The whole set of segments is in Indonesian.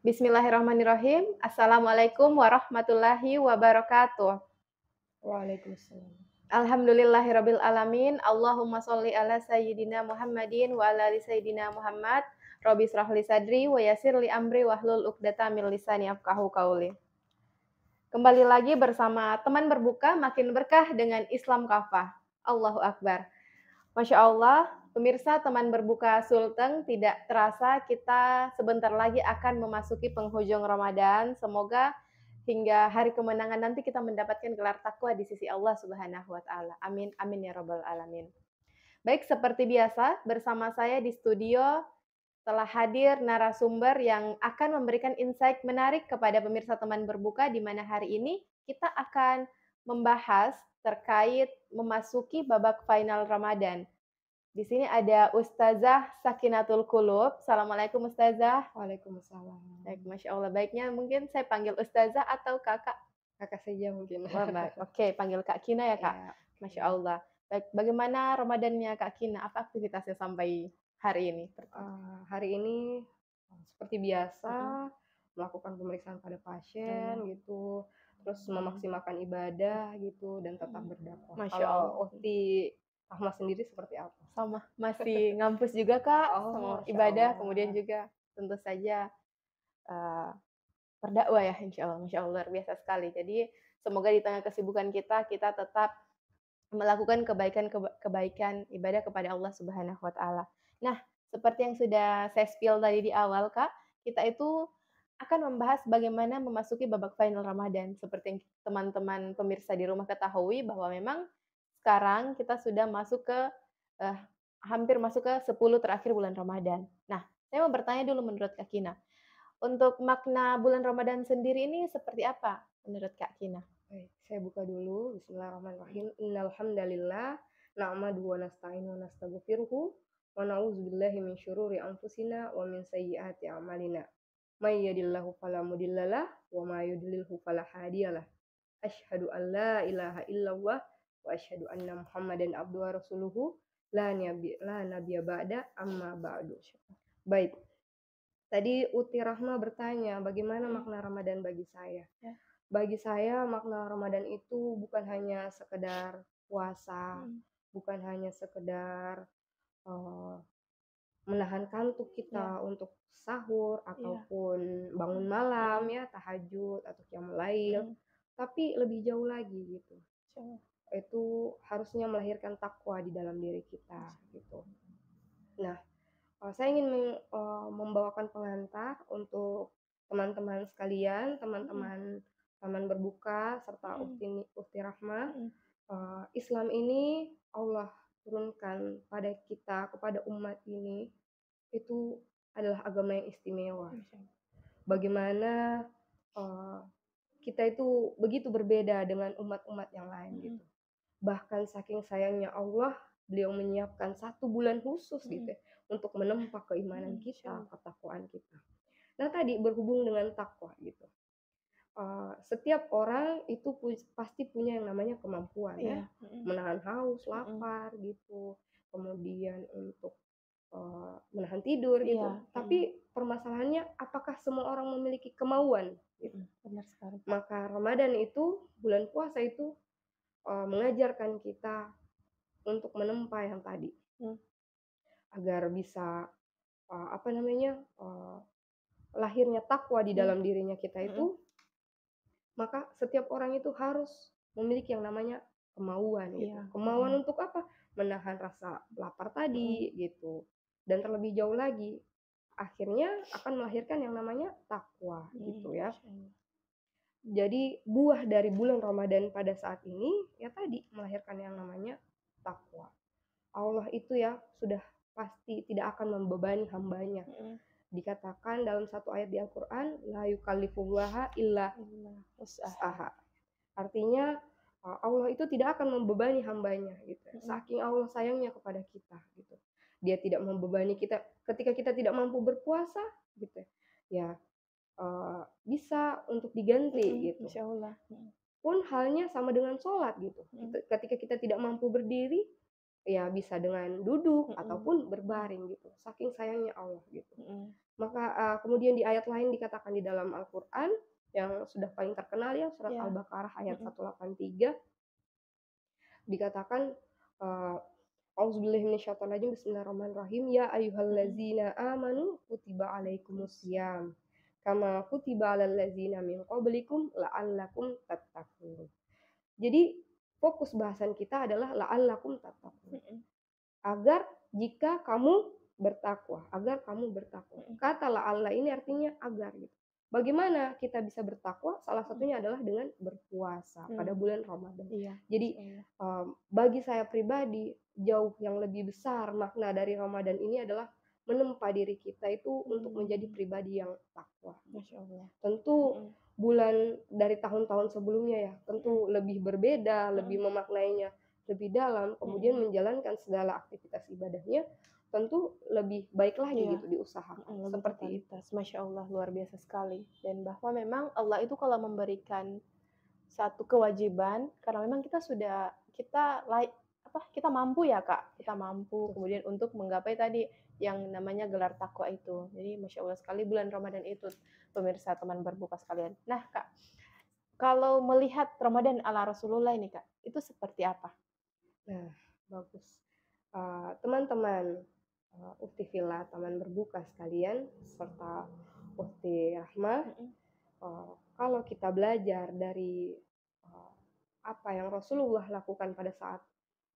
Bismillahirrahmanirrahim. Assalamualaikum warahmatullahi wabarakatuh. Waalaikumsalam. Alhamdulillahirabbil alamin. Allahumma sholli ala sayyidina Muhammadin wa ala ali sayyidina Muhammad. Rabbi israh li sadri wa yassir li amri wahlul 'uqdatam min lisani yafqahu qauli. Kembali lagi bersama teman berbuka makin berkah dengan Islam Kafah. Allahu Akbar. Masya Allah, pemirsa teman berbuka Sulteng, tidak terasa kita sebentar lagi akan memasuki penghujung Ramadan. Semoga hingga hari kemenangan nanti kita mendapatkan gelar takwa di sisi Allah Subhanahu wa taala. Amin amin ya rabbal alamin. Baik, seperti biasa bersama saya di studio telah hadir narasumber yang akan memberikan insight menarik kepada pemirsa teman berbuka, di mana hari ini kita akan membahas terkait memasuki babak final Ramadan. Di sini ada Ustazah Sakinatul Qulub. Assalamualaikum Ustazah. Waalaikumsalam. Baik, Masya Allah. Baiknya mungkin saya panggil Ustazah atau Kakak? Kakak saja mungkin. Wah, baik. Oke, panggil Kak Kina ya, Kak? Ya, Masya oke. Allah. Baik, bagaimana Ramadannya Kak Kina? Apa aktivitasnya sampai hari ini? Hari ini seperti biasa Mhm. melakukan pemeriksaan pada pasien Iya. gitu, terus Mhm. memaksimalkan ibadah gitu dan tetap Mhm. berdakwah. Masya Allah. Kalau Ukti Rahma sendiri seperti apa? Sama, masih ngampus juga, Kak, Oh, sama Masya ibadah, kemudian Allah. juga tentu saja, eee berdakwah ya, insya Allah, Masya Allah, luar biasa sekali. Jadi, semoga di tengah kesibukan kita, kita tetap melakukan kebaikan ibadah kepada Allah Subhanahu wa taala. Nah, seperti yang sudah saya spill tadi di awal, Kak, kita itu akan membahas bagaimana memasuki babak final Ramadan. Seperti yang teman-teman pemirsa di rumah ketahui bahwa memang sekarang kita sudah masuk ke, eee, hampir masuk ke 10 terakhir bulan Ramadan. Nah, saya mau bertanya dulu menurut Kak Kina, untuk makna bulan Ramadan sendiri ini seperti apa menurut Kak Kina? Baik, saya buka dulu. Mhm. Bismillahirrahmanirrahim. Innal hamdalillah nahmadu wa nasta'inu wa nastaghfiruhu wa na'udzubillahi min syururi anfusina wa min sayyiati a'malina. May yahdihillahu fala mudhillalah wa may yudlilhu fala hadiyalah. Asyhadu an la ilaha illallah wa asyhadu anna Muhammadan abduhu wa rasuluhu la nabiyya ba'da amma ba'du. Baik, tadi Uti Rahma bertanya, bagaimana Mhm. makna Ramadan bagi saya? Ya. Bagi saya makna Ramadan itu bukan hanya sekedar puasa, Mhm. bukan hanya sekedar, eee, menahan kantuk Iya kita untuk sahur iya. ataupun bangun Mhm malam mhm ya, tahajud atau qiyamul lail, mhm. tapi lebih jauh lagi gitu. Masya Itu harusnya melahirkan takwa di dalam diri kita Masya gitu. Nah, saya ingin membawakan pengantar untuk teman-teman sekalian, mhm teman-teman taman berbuka serta mhm Ukti Rahma. mhm. Islam ini Allah turunkan pada kita, kepada umat ini, itu adalah agama yang istimewa. Masya Allah. Bagaimana, eee, kita itu begitu berbeda dengan umat-umat yang lain Mhm gitu. Bahkan saking sayangnya Allah, beliau menyiapkan 1 bulan khusus gitu mhm ya, untuk menempa keimanan mhm. Masya kita, Allah. ketakwaan kita. Nah tadi berhubung dengan takwa gitu, setiap orang itu pasti punya yang namanya kemampuan ya, Iya. Mhm menahan haus, mhm. lapar gitu, kemudian untuk, menahan tidur gitu. Iya. Mhm Tapi permasalahannya apakah semua orang memiliki kemauan gitu. mhm. Benar sekali, Kak. Maka Ramadan itu, bulan puasa itu, mengajarkan kita untuk menempa yang tadi, Mmm. agar bisa, apa namanya, lahirnya takwa di Iya. dalam dirinya kita Mhm. itu, maka setiap orang itu harus memiliki yang namanya kemauan gitu. Iya. Kemauan Mhm untuk apa? Menahan rasa lapar mhm. tadi gitu. Dan terlebih jauh lagi, akhirnya akan melahirkan yang namanya takwa gitu ya. Masya Allah. Jadi buah dari bulan Ramadan pada saat ini ya tadi melahirkan yang namanya takwa. Allah itu ya sudah pasti tidak akan membebani hambanya. Mhm. Dikatakan dalam satu ayat di Al-Quran, la yukallifullaha illa Allah usaha. wus'aha. Artinya Allah itu tidak akan membebani hambanya gitu. Mhm Saking Allah sayangnya kepada kita gitu. Dia tidak membebani kita ketika kita tidak mampu berpuasa gitu. Ya bisa untuk diganti mhm. gitu. Masya Allah. Mhm Pun halnya sama dengan sholat gitu. mhm Ketika kita tidak mampu berdiri, ya bisa dengan duduk mhm ataupun mhm berbaring gitu. Saking sayangnya Allah gitu. mhm. Maka kemudian di ayat lain dikatakan di dalam Al-Qur'an yang sudah paling terkenal ya, surat Iya. Al-Baqarah ayat Mhm. 183 dikatakan, A'udzubillahi minasyaitonirrajim, bismillahirrahmanirrahim, ya Mhm. ayyuhallazina amanu kutiba alaikumusiyam kama kutiba alal ladzina min qablikum la'allakum tattaqun. Jadi fokus bahasan kita adalah la'allakum tattaqun. Mhm. Agar jika kamu bertakwa, agar kamu bertakwa. Mhm. Kata la'alla ini artinya agar gitu. Bagaimana kita bisa bertakwa? Salah Mhm. satunya adalah dengan berpuasa pada Mmm. bulan Ramadan. Iya, Jadi, masyaallah. bagi saya pribadi, jauh yang lebih besar makna dari Ramadan ini adalah menempa diri kita itu untuk menjadi Mmm. pribadi yang takwa. Masyaallah. Tentu Mhm. bulan dari tahun-tahun sebelumnya ya, Mhm. tentu lebih berbeda, lebih Mhm. memaknainya lebih dalam, kemudian Mhm. menjalankan segala aktivitas ibadahnya tentu lebih baik lagi Iya. gitu diusahakan, Lebih seperti itu. totalitas, Masya Allah, luar biasa sekali. Dan bahwa memang Allah itu kalau memberikan satu kewajiban, karena memang kita sudah kita kita mampu ya, Kak, kita mampu Betul kemudian sekali. untuk menggapai tadi yang namanya gelar takwa itu. Jadi Masya Allah sekali bulan Ramadan itu, pemirsa teman berbuka sekalian. Nah, Kak, kalau melihat Ramadan ala Rasulullah ini, Kak, itu seperti apa? Nah, bagus. Teman-teman, Ukti Villa Taman Berbuka sekalian, serta Ukti Rahmah, Mhm. kalau kita belajar dari, apa yang Rasulullah lakukan pada saat,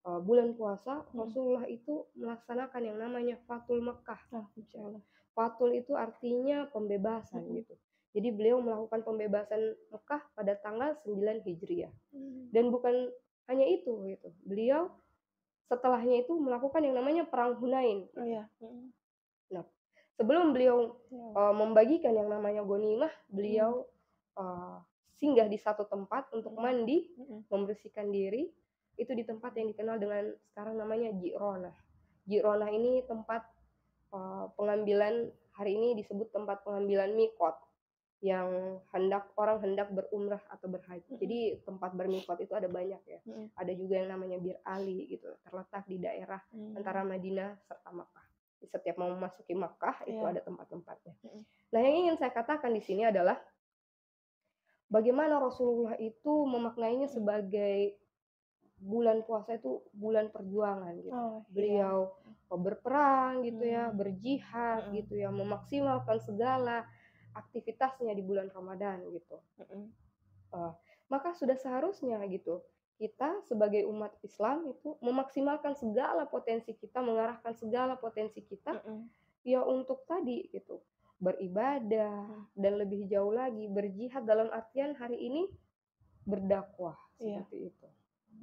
bulan puasa, Mhm. Rasulullah itu melaksanakan yang namanya Fathul Mekkah. Oh, Masya Ya. Allah. Fathul itu artinya pembebasan Mhm. gitu. Jadi beliau melakukan pembebasan Mekah pada tanggal 9 Hijriah. Mmm. Dan bukan hanya itu gitu, beliau setelahnya itu melakukan yang namanya perang Hunain Oh gitu. ya, mhm. Nah, sebelum beliau, Ya. membagikan yang namanya ghanimah, Mhm. beliau, singgah di satu tempat untuk Mhm. mandi, Mhm. membersihkan diri, itu di tempat yang dikenal dengan sekarang namanya Ji'ronah. Ji'ronah ini tempat, pengambilan hari ini disebut tempat pengambilan miqat, yang orang hendak berumrah atau berhaji. Mhm. Jadi tempat bermiqat itu ada banyak ya. Mhm. Ada juga yang namanya Bir Ali gitu, terletak di daerah Mmm. antara Madinah serta Makkah. Di setiap mau memasuki Makkah itu Iya. ada tempat-tempatnya. Mhm. Nah, yang ingin saya katakan di sini adalah bagaimana Rasulullah itu memaknainya Mhm. sebagai bulan puasa itu bulan perjuangan gitu. Oh, iya. Beliau berperang gitu ya, Mmm. berjihad Mhm. gitu ya, memaksimalkan segala aktivitasnya di bulan Ramadan gitu. Mhm. Eee, maka sudah seharusnya gitu, kita sebagai umat Islam itu memaksimalkan segala potensi kita, mengarahkan segala potensi kita, Mhm. ya untuk tadi gitu, beribadah Mhm. dan lebih jauh lagi berjihad dalam artian hari ini berdakwah, Iya. seperti itu.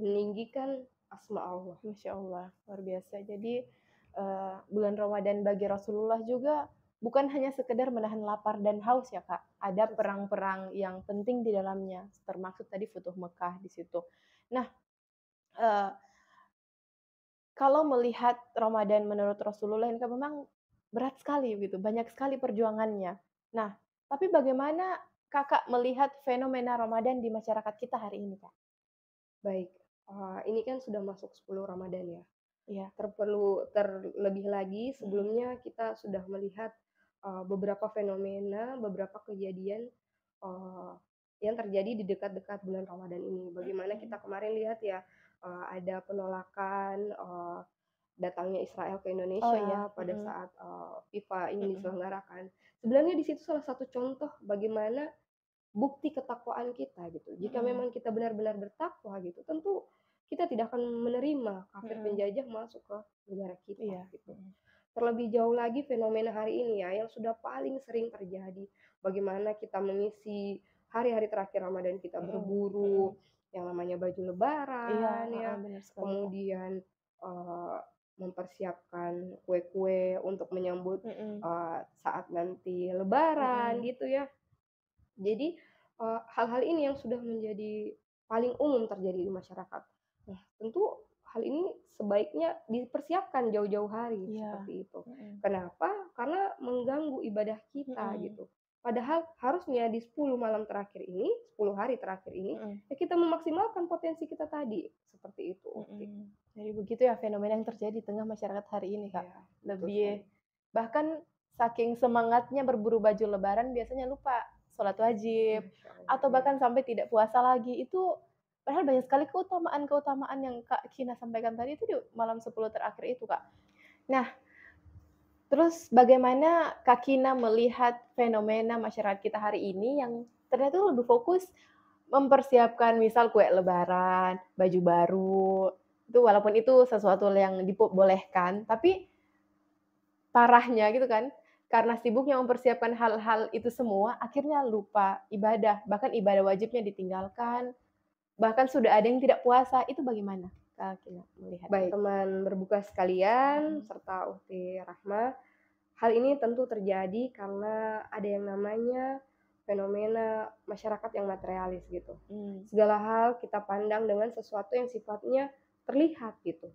Meninggikan asma Allah. Masya Allah, luar biasa. Jadi, bulan Ramadan bagi Rasulullah juga bukan hanya sekedar menahan lapar dan haus ya, Kak. Ada Betul sekali. perang-perang yang penting di dalamnya, termasuk tadi Futuh Mekah di situ. Nah, eee, kalau melihat Ramadan menurut Rasulullah ini kan memang berat sekali gitu, banyak sekali perjuangannya. Nah, tapi bagaimana Kakak melihat fenomena Ramadan di masyarakat kita hari ini, Kak? Baik, ini kan sudah masuk 10 Ramadan ya. Iya. Terlebih lagi Mhm. sebelumnya kita sudah melihat, beberapa fenomena, beberapa kejadian, eee, yang terjadi di dekat-dekat bulan Ramadan ini. Bagaimana Mhm. kita kemarin lihat ya, ada penolakan, datangnya Israel ke Oh iya, Indonesia pada mhm. saat, FIFA ingin Mhm. diselenggarakan. Sebenarnya di situ salah satu contoh bagaimana bukti ketakwaan kita gitu. Jika Mhm. memang kita benar-benar bertakwa gitu, tentu kita tidak akan menerima kafir Mhm. penjajah masuk ke negara kita Iya. gitu. Mhm. Terlebih jauh lagi fenomena hari ini ya yang sudah paling sering terjadi. Bagaimana kita mengisi hari-hari terakhir Ramadan kita Mhm. berburu Mhm. yang namanya baju Iya, lebaran heeh, ya, bener sekali, Kak. kemudian, mempersiapkan kue-kue untuk menyambut, Mhm. saat nanti lebaran Mhm. gitu ya. Jadi, hal-hal ini yang sudah menjadi paling umum terjadi di masyarakat. Nah, tentu hal ini sebaiknya dipersiapkan jauh-jauh hari, Iya. seperti itu. Mhm. Kenapa? Karena mengganggu ibadah kita, Mhm. gitu. Padahal harusnya di 10 malam terakhir ini, 10 hari terakhir ini, Mhm. ya kita memaksimalkan potensi kita tadi, seperti itu, Ukti. Mhm. Jadi begitu ya fenomena yang terjadi di tengah masyarakat hari ini, Kak. Iya, betul Lebih sekali. bahkan saking semangatnya berburu baju lebaran biasanya lupa sholat wajib, Masya Allah, atau iya. bahkan sampai tidak puasa lagi. Itu padahal banyak sekali keutamaan-keutamaan yang Kak Kina sampaikan tadi itu di malam 10 terakhir itu, Kak. Nah, terus bagaimana Kak Kina melihat fenomena masyarakat kita hari ini yang ternyata tuh lebih fokus mempersiapkan misal kue lebaran, baju baru, itu walaupun itu sesuatu yang dibolehkan, tapi parahnya gitu kan, karena sibuknya mempersiapkan hal-hal itu semua, akhirnya lupa ibadah, bahkan ibadah wajibnya ditinggalkan, bahkan sudah ada yang tidak puasa, itu bagaimana Kak Kina melihatnya? Baik, teman berbuka sekalian Mhm, serta Ukti Rahma, hal ini tentu terjadi karena ada yang namanya fenomena masyarakat yang materialis gitu. mmm, Segala hal kita pandang dengan sesuatu yang sifatnya terlihat gitu.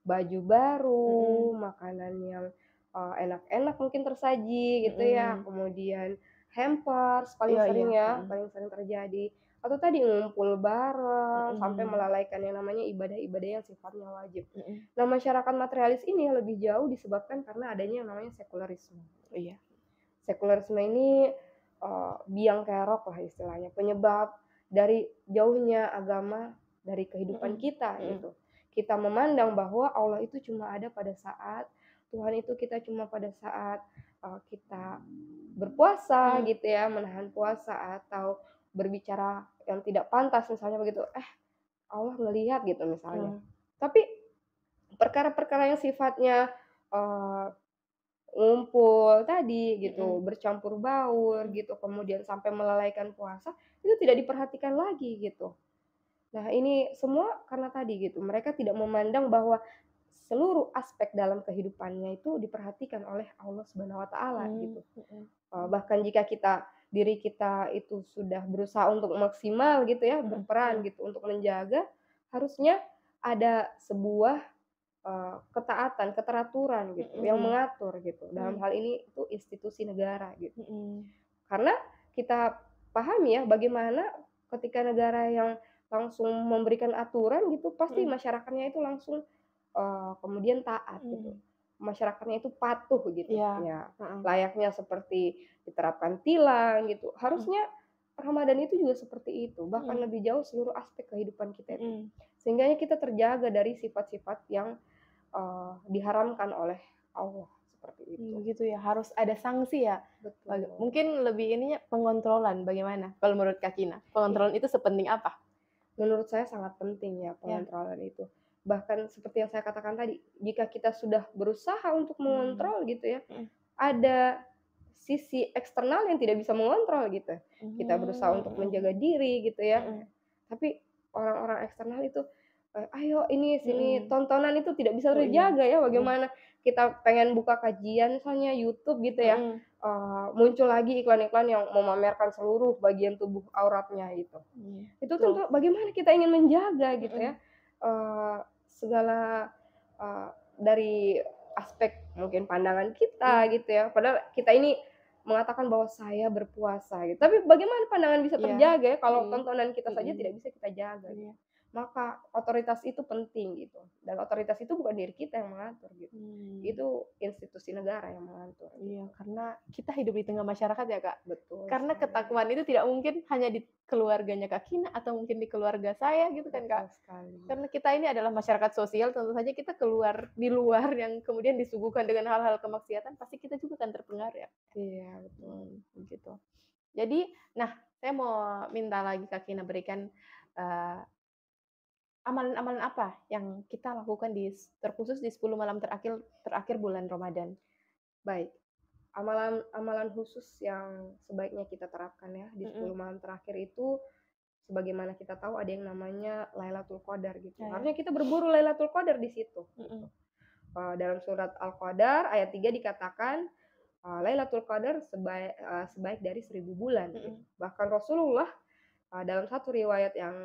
Baju baru, mhm, makanan yang, enak-enak mungkin tersaji gitu ya, mhm, kemudian hampers paling iya iya, sering ya, mhm, paling sering terjadi, atau tadi ngumpul bareng sampai mhm, melalaikan yang namanya ibadah-ibadah yang sifatnya wajib. mhm, Nah, masyarakat materialis ini lebih jauh disebabkan karena adanya yang namanya sekularisme. iya, Sekularisme ini, biang kerok lah istilahnya, penyebab dari jauhnya agama dari kehidupan mhm, kita mhm, gitu. Kita memandang bahwa Allah itu cuma ada pada saat Tuhan itu kita cuma pada saat, kita berpuasa mmm, gitu ya, menahan puasa atau berbicara yang tidak pantas misalnya begitu, Allah ngelihat gitu misalnya. mmm, Tapi perkara-perkara yang sifatnya, eee ngumpul tadi gitu, mhm, bercampur baur mhm, gitu, kemudian sampai melalaikan puasa, itu tidak diperhatikan lagi gitu. Nah ini semua karena tadi gitu, mereka tidak memandang bahwa seluruh aspek dalam kehidupannya itu diperhatikan oleh Allah Subhanahu wa taala mmm, gitu. mhm, Bahkan jika diri kita itu sudah berusaha untuk maksimal gitu ya, mhm, berperan mhm, gitu untuk menjaga, harusnya ada sebuah ketaatan, keteraturan gitu, mhm, yang iya, mengatur gitu, dalam mmm, hal ini itu institusi negara gitu. mhm, Karena kita pahami ya bagaimana ketika negara yang langsung memberikan aturan gitu, pasti mhm, masyarakatnya itu langsung, kemudian taat gitu. mhm, Masyarakatnya itu patuh gitu, iya, ya heeh, layaknya seperti diterapkan tilang gitu. mhm, Harusnya Ramadan itu juga seperti itu, bahkan mhm, lebih jauh seluruh aspek kehidupan kita itu. mhm. Sehingga kita terjaga dari sifat-sifat yang diharamkan oleh Allah, seperti itu. Gitu ya, harus ada sanksi ya? Betul. Mungkin lebih ininya pengontrolan bagaimana kalau menurut Kak Kina? Iya, Pengontrolan itu sepenting apa? menurut saya sangat penting ya Ya, pengontrolan itu. Bahkan seperti yang saya katakan tadi, jika kita sudah berusaha untuk mmm, mengontrol gitu ya, mhm, ada sisi eksternal yang tidak bisa mengontrol gitu. Kita berusaha mmm, untuk mhm, menjaga diri gitu ya, mhm, tapi orang-orang eksternal itu, "Ayo ini, sini," mhm. tontonan itu tidak bisa Oh iya, terjaga ya, mhm, bagaimana kita pengen buka kajian misalnya YouTube gitu ya, mhm, muncul lagi iklan-iklan yang memamerkan seluruh bagian tubuh auratnya gitu. iya, Itu betul, tentu bagaimana kita ingin menjaga gitu ya, mhm, eee, segala, eee, dari aspek mungkin pandangan kita mhm, gitu ya, padahal kita ini mengatakan bahwa saya berpuasa gitu, tapi bagaimana pandangan bisa iya, terjaga ya kalau mhm, tontonan kita saja mhm, tidak bisa kita jaga gitu. iya, Maka otoritas itu penting gitu, dan otoritas itu bukan diri kita yang mengatur gitu, mmm. itu institusi negara yang mengatur Iya, gitu. karena kita hidup di tengah masyarakat ya, Kak. Betul Karena sekali, ketakwaan itu tidak mungkin hanya di keluarganya Kak Kina atau mungkin di keluarga saya gitu kan, Kak. betul sekali. Karena kita ini adalah masyarakat sosial, tentu saja kita keluar di luar yang kemudian disuguhkan dengan hal-hal kemaksiatan, pasti kita juga akan terpengaruh ya. Iya betul. Begitu. Jadi, nah saya mau minta lagi Kak Kina berikan, eee, amalan-amalan apa yang kita lakukan terkhusus di 10 malam terakhir terakhir bulan Ramadan? Baik. Amalan-amalan khusus yang sebaiknya kita terapkan ya di Mhm, 10 malam terakhir itu, sebagaimana kita tahu ada yang namanya Lailatul Qadar gitu. ya ya, Harusnya kita berburu Lailatul Qadar di situ gitu. mhm, Dalam surat Al-Qadar ayat 3 dikatakan, Lailatul Qadar sebaik dari 1000 bulan gitu. mhm, Bahkan Rasulullah, dalam satu riwayat yang,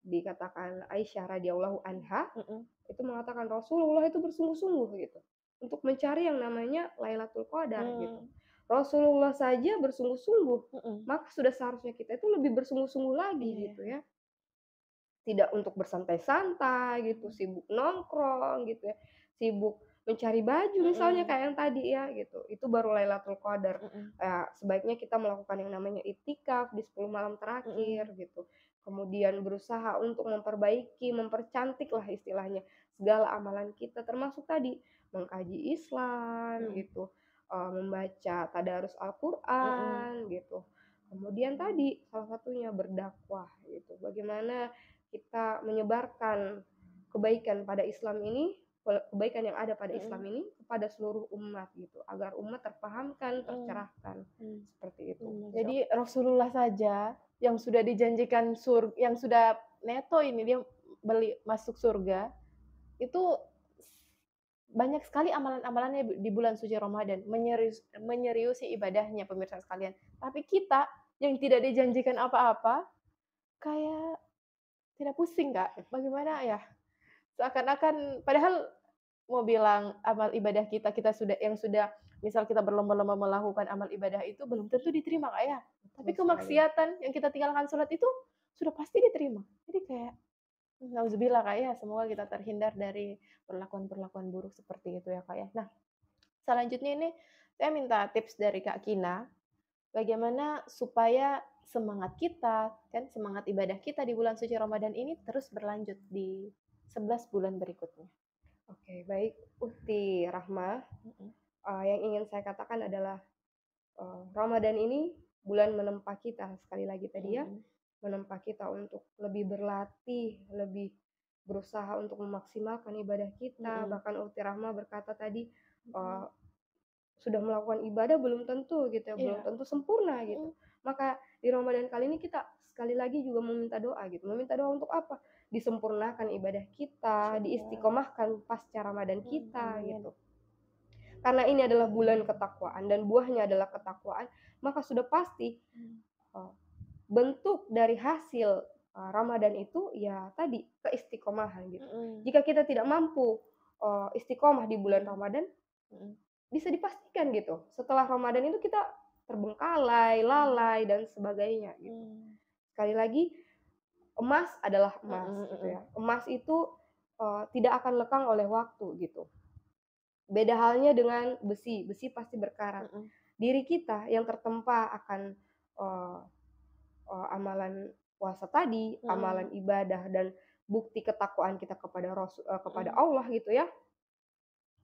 dikatakan Aisyah radhiyallahu anha, mhm. itu mengatakan Rasulullah itu bersungguh-sungguh gitu, untuk mencari yang namanya Lailatul Qadar gitu. Mmm, Rasulullah saja bersungguh-sungguh, mhm. maka sudah seharusnya kita itu lebih bersungguh-sungguh lagi Iya ya. gitu ya. Tidak untuk bersantai-santai gitu, Mhm, sibuk nongkrong gitu ya, sibuk mencari baju misalnya Mhm. kayak yang tadi ya gitu, itu baru Lailatul Qadar. Mhm. Sebaiknya kita melakukan yang namanya iktikaf di 10 malam terakhir Mhm. gitu. Kemudian berusaha untuk memperbaiki, mempercantik lah istilahnya segala amalan kita termasuk tadi mengkaji Islam Mhm. gitu, membaca tadarus Mhm. Al-Qur'an gitu. Kemudian Mmm. tadi salah satunya berdakwah gitu, bagaimana kita menyebarkan kebaikan pada Islam ini, kebaikan yang ada pada Islam Mhm. ini kepada seluruh umat gitu, agar umat terpahamkan, Mhm. tercerahkan, Mmm. seperti itu. Insya Jadi Rasulullah saja yang sudah dijanjikan yang sudah neto ini dia beli masuk surga, itu banyak sekali amalan-amalannya di bulan suci Ramadan, menyeriusi ibadahnya pemirsa sekalian. Tapi kita yang tidak dijanjikan apa-apa, kayak tidak pusing, Kak. Bagaimana ya, seakan-akan padahal mau bilang amal ibadah kita, kita sudah yang sudah misal kita berlomba-lomba melakukan amal ibadah itu belum tentu diterima, Kak, ya. Tapi betul sekali. kemaksiatan yang kita tinggalkan sholat itu sudah pasti diterima. Jadi kayak, nauzubillah, Kak, ya, semoga kita terhindar dari perlakuan-perlakuan buruk seperti itu ya, Kak, ya. Nah, selanjutnya ini saya minta tips dari Kak Kina, bagaimana supaya semangat kita, kan semangat ibadah kita di bulan suci Ramadan ini terus berlanjut di 11 bulan berikutnya. Oke, baik Ukti Rahma, Mhm. yang ingin saya katakan adalah, Ramadan ini bulan menempa kita, sekali lagi tadi ya, Mhm. menempa kita untuk lebih berlatih, lebih berusaha untuk memaksimalkan ibadah kita. Mhm. Bahkan Ukti Rahma berkata tadi, Mhm. eee sudah melakukan ibadah belum tentu gitu ya, belum Iya. tentu sempurna gitu. Mhm. Maka di Ramadan kali ini kita sekali lagi juga meminta doa gitu. Meminta doa untuk apa? Disempurnakan ibadah kita, Insyaallah. diistiqomahkan pasca Ramadan kita Amin. gitu. Karena ini adalah bulan ketakwaan dan buahnya adalah ketakwaan, maka sudah pasti Mmm. uh, bentuk dari hasil Ramadan itu ya tadi keistiqomahan gitu. Mhm. Jika kita tidak mampu istiqomah di bulan Mhm. Ramadan, Mhm. bisa dipastikan gitu, setelah Ramadan itu kita terbengkalai, Mmm. lalai, dan sebagainya gitu. Mmm. Sekali lagi, emas adalah emas Mhm. gitu Mhm. ya. Emas itu, tidak akan lekang oleh waktu gitu. Beda halnya dengan besi, besi pasti berkarat. Mhm. Diri kita yang tertempa akan, eee amalan puasa tadi, amalan Mhm. ibadah dan bukti ketakwaan kita kepada Mhm. Allah gitu ya,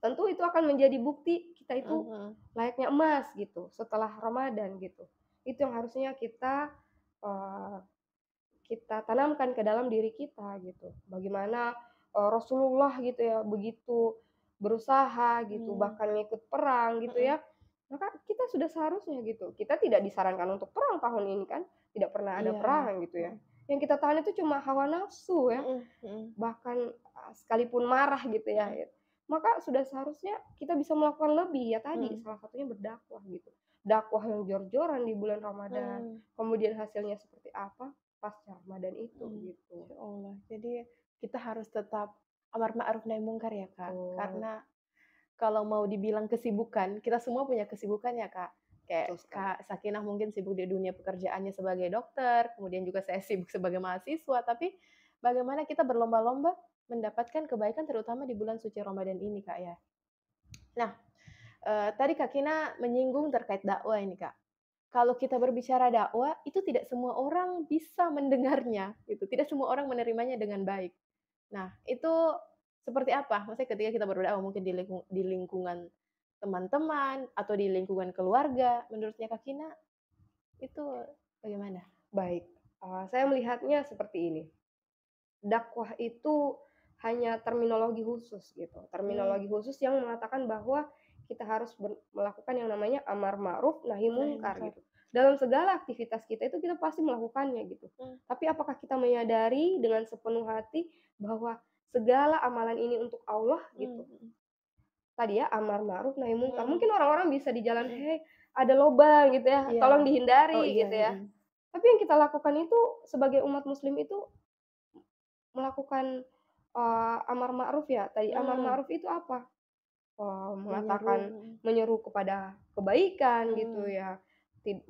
tentu itu akan menjadi bukti kita Mhm. itu Mhm. layaknya emas gitu, setelah Ramadan gitu. Itu yang harusnya eee, kita tanamkan ke dalam diri kita gitu. Bagaimana, Rasulullah gitu ya, begitu berusaha gitu, Mmm. bahkan ngikut perang gitu Mhm. ya, maka kita sudah seharusnya gitu. Kita tidak disarankan untuk perang tahun ini kan, tidak pernah ada Iya, iya. perang gitu ya. Mhm. Yang kita tahan itu cuma hawa nafsu ya, Mhm. Mhm. bahkan, sekalipun marah gitu ya, Mhm. maka sudah seharusnya kita bisa melakukan lebih, ya tadi Mhm. salah satunya berdakwah gitu. Dakwah yang jor-joran di bulan Ramadan, Mhm. kemudian hasilnya seperti apa pasca Ramadan itu Mhm. gitu. Insyaallah. Jadi kita harus tetap amar ma'ruf nahi munkar ya, Kak. Betul, Karena kalau mau dibilang kesibukan, kita semua punya kesibukan ya, Kak. Kayak betul sekali. Kak Sakinah mungkin sibuk di dunia pekerjaannya sebagai dokter, kemudian juga saya sibuk sebagai mahasiswa, tapi bagaimana kita berlomba-lomba mendapatkan kebaikan terutama di bulan suci Ramadan ini, Kak, ya. Nah, tadi Kak Kina menyinggung terkait dakwah ini, Kak. Kalau kita berbicara dakwah, itu tidak semua orang bisa mendengarnya, gitu. Tidak semua orang menerimanya dengan baik. Nah, itu seperti apa? Maksudnya ketika kita berdakwah mungkin di lingkungan teman-teman atau di lingkungan keluarga, menurutnya Kak Kina itu bagaimana? Baik, saya melihatnya seperti ini, dakwah itu hanya terminologi khusus gitu, Mmm. terminologi khusus yang mengatakan bahwa kita harus melakukan yang namanya amar ma'ruf nahi Nahi mungkar munkar. gitu. Dalam segala aktivitas kita itu kita pasti melakukannya gitu. Mmm. Tapi apakah kita menyadari dengan sepenuh hati bahwa segala amalan ini untuk Allah Mmm. gitu? Mhm. Tadi ya amar ma'ruf nahi mungkar. Mhm. Mungkin orang-orang bisa di jalan, Mhm. "Hei, ada lobang," gitu ya, Iya. "tolong Oh dihindari," iya, gitu ya. mhm. Tapi yang kita lakukan itu sebagai umat muslim itu melakukan, amar ma'ruf ya, tadi amar Mmm. ma'ruf itu apa? Menyeru, Mengatakan mhm. menyeru kepada kebaikan gitu Mmm. ya,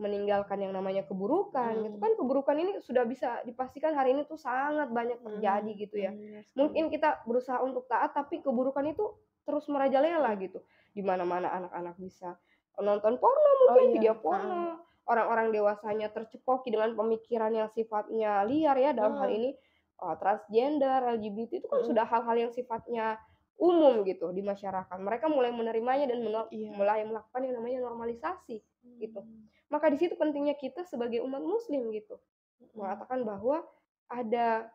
meninggalkan yang namanya keburukan gitu Mhm. kan, keburukan ini sudah bisa dipastikan hari ini tuh sangat banyak terjadi Mhm. gitu ya. Mhm, benar sekali. Mungkin kita berusaha untuk taat, tapi keburukan itu terus merajalela Mhm. gitu. Di mana-mana anak-anak bisa nonton porno Oh mungkin, iya, video heeh. porno, orang-orang dewasanya tercekoki dengan pemikiran yang sifatnya liar ya, dalam hal Mmm, ini, transgender, LGBT itu kan mhm. sudah hal-hal yang sifatnya umum gitu di masyarakat. Mereka mulai menerimanya dan Iya. mulai melakukan yang namanya normalisasi gitu. Mmm, Maka di situ pentingnya kita sebagai umat muslim gitu, mhm, mengatakan bahwa ada,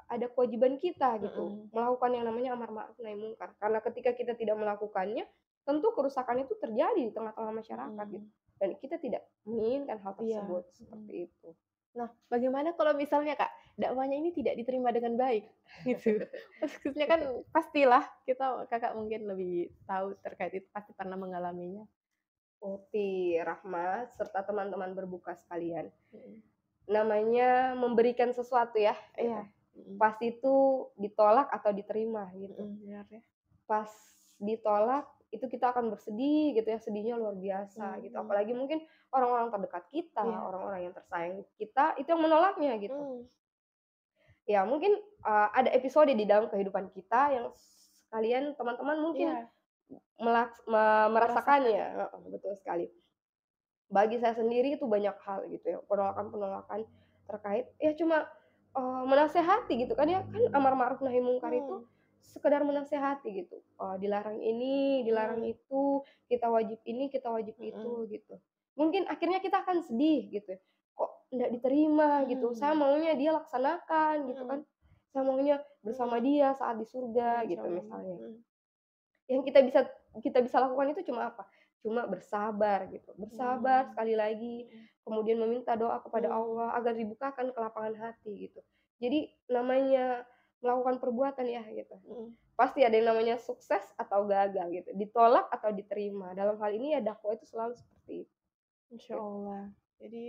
ada kewajiban kita gitu, mhm, melakukan yang namanya amar ma'ruf nahi munkar. Karena ketika kita tidak melakukannya, tentu kerusakan itu terjadi di tengah-tengah masyarakat gitu, mhm. dan kita tidak menginginkan hal Iya, tersebut, mhm. seperti itu. Nah, bagaimana kalau misalnya, Kak, dakwahnya ini tidak diterima dengan baik, gitu? Maksudnya kan pastilah kita Kakak mungkin lebih tahu terkait itu, pasti pernah mengalaminya. Oke, Rahma serta teman-teman berbuka sekalian, Mhm. namanya memberikan sesuatu ya, gitu. Iya, mhm, Pas itu ditolak atau diterima gitu. mhm, benar ya. Pas ditolak, itu kita akan bersedih gitu ya, sedihnya luar biasa gitu. Mhm, Apalagi mungkin orang-orang terdekat kita, iya, orang-orang yang tersayang kita, itu yang menolaknya gitu. mmm, Ya mungkin, ada episode di dalam kehidupan kita yang sekalian teman-teman mungkin iya, merasakan, merasakannya, heeh, betul sekali. Bagi saya sendiri itu banyak hal gitu ya, penolakan-penolakan terkait ya cuma, menasehati gitu kan ya, kan amar ma'ruf nahi mungkar itu mmm, sekedar menasehati gitu, dilarang ini, dilarang mmm, itu, kita wajib ini, kita wajib mhm, itu, gitu. Mungkin akhirnya kita akan sedih gitu ya, kok ndak diterima gitu, saya mmm, maunya dia laksanakan gitu mhm, kan, saya maunya bersama mmm, dia saat di surga masya gitu Allah, misalnya. mhm, Yang kita bisa lakukan itu cuma apa? Cuma bersabar gitu, bersabar mmm, sekali lagi, mhm, kemudian meminta doa kepada mmm, Allah agar dibukakan kelapangan hati gitu. Jadi namanya melakukan perbuatan ya gitu, mhm. pasti ada yang namanya sukses atau gagal gitu, ditolak atau diterima. Dalam hal ini ya dakwah itu selalu seperti itu, Masya gitu. Allah. Jadi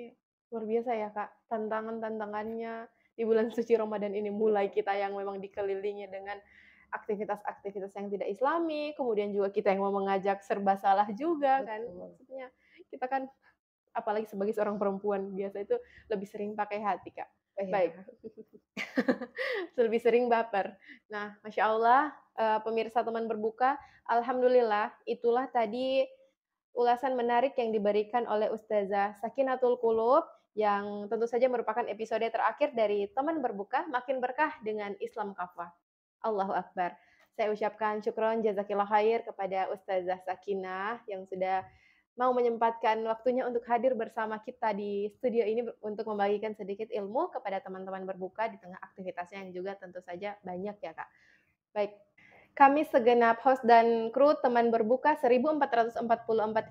luar biasa ya Kak, tantangan-tantangannya di bulan suci Ramadan ini. Mulai Betul kita yang memang dikelilingi dengan aktivitas-aktivitas yang tidak islami, kemudian juga kita yang mau mengajak serba salah juga kan. betul. Maksudnya kita kan apalagi sebagai seorang perempuan biasa itu lebih sering pakai hati Kak. Baik, Iya, lebih sering baper. Nah, Masya Allah, pemirsa teman berbuka, alhamdulillah itulah tadi ulasan menarik yang diberikan oleh Ustazah Sakinatul Qulub yang tentu saja merupakan episode terakhir dari Teman Berbuka Makin Berkah dengan Islam Kafah. Allahu Akbar. Saya ucapkan syukron jazakillah khair kepada Ustazah Sakinah yang sudah mau menyempatkan waktunya untuk hadir bersama kita di studio ini untuk membagikan sedikit ilmu kepada teman-teman berbuka di tengah aktivitasnya yang juga tentu saja banyak ya, Kak. Baik, kami segenap host dan kru teman berbuka 1444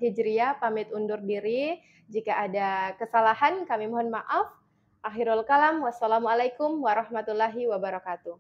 Hijriah pamit undur diri. Jika ada kesalahan kami mohon maaf. Akhirul kalam, wassalamualaikum warahmatullahi wabarakatuh.